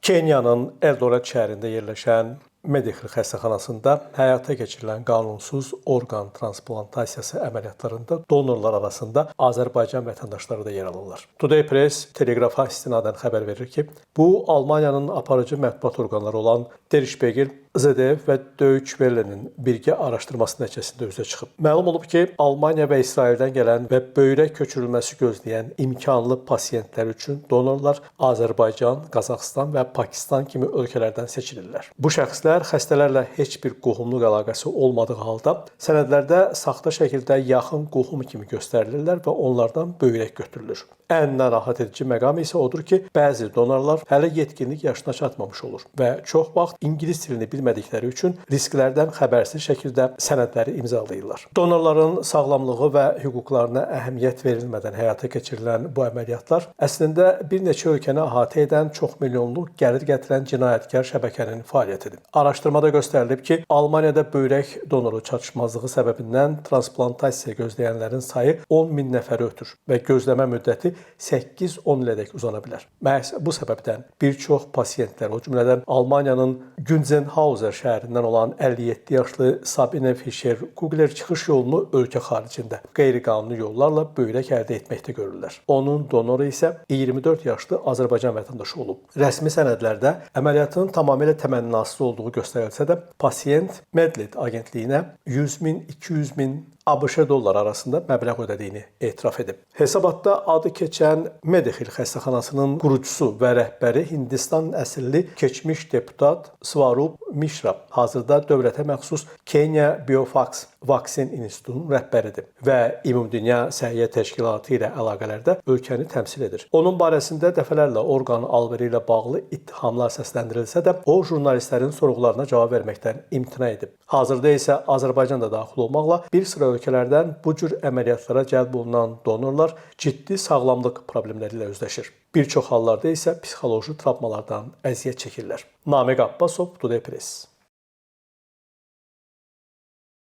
Kenyanın Eldoret şəhərində yerləşən Medical xəstəxanasında həyata keçirilən qanunsuz orqan transplantasiya əməliyyatlarında donorlar arasında Azərbaycan vətəndaşları da yer alırlar. Today Press teleqrafa istinadən xəbər verir ki, bu Almaniyanın aparıcı mətbuat orqanları olan Der Spiegel, ZDF və Deutsche Welle'nin birgə araşdırması nəticəsində üzə çıxıb. Məlum olub ki, Almaniya və İsraildən gələn və böyrək köçürülməsi gözləyən imkanlı pasiyentlər üçün donorlar Azərbaycan, Qazaxıstan və Pakistan kimi ölkələrdən seçilirlər. Bu şəxslər xəstələrlə heç bir qohumluq əlaqəsi olmadığı halda sənədlərdə saxta şəkildə yaxın qohum kimi göstərilirlər və onlardan böyrək götürülür. Ən narahat edici məqam isə odur ki, bəzi donorlar hələ yetkinlik yaşına çatmamış olur və çox vaxt ingilis dilini bilmədikləri üçün risklərdən xəbərsiz şəkildə sənədləri imzalayırlar. Donorların sağlamlığı və hüquqlarına əhəmiyyət verilmədən həyata keçirilən bu əməliyyatlar əslində bir neçə ölkəni əhatə edən çoxmilyonluq gəlir gətirən cinayətkar şəbəkənin fəaliyyətidir. Araşdırmada göstərilib ki, Almaniyada böyrək donoru çatışmazlığı səbəbindən transplantasiya gözləyənlərin sayı 10 min nəfəri ötür və gözləmə müddəti 8-10 ilədək uzana bilər. Məhz bu səbəbdən bir çox pasiyentlər, o cümlədən Almaniyanın Günzenhauser şəhərindən olan 57 yaşlı Sabine Fischer-Kugler çıxış yolunu ölkə xaricində qeyri-qanuni yollarla böyrək əldə etməkdə görürlər. Onun donoru isə 24 yaşlı Azərbaycan vətəndaşı olub. Rəsmi sənədlərdə əməliyyatın tamamilə təmənnasız olduğu göstərilsə də, pasiyent Medlit agentliyinə 100 min, 200 min ABŞ dollar arasında məbləğ ödədiyini etiraf edib. Hesabatda adı keçən Medical xəstəxanasının qurucusu və rəhbəri Hindistan əsilli keçmiş deputat Swarup Mishra hazırda dövlətə məxsus Kenya Biofax Vaksin İnstitutunun rəhbəridir və Ümumdünya Səhiyyə Təşkilatı ilə əlaqələrdə ölkəni təmsil edir. Onun barəsində dəfələrlə orqan alveri ilə bağlı ittihamlar səsləndirilsə də, o jurnalistlərin sorğularına cavab verməkdən imtina edib. Hazırda isə Azərbaycan da daxil olmaqla bir sıra ölkələrdən bu cür əməliyyatlara cəlb olunan donorlar ciddi sağlamlıq problemləri ilə üzləşir. Bir çox hallarda isə psixoloji travmalardan əziyyət çəkirlər. Namiq Abbasov, Today Press.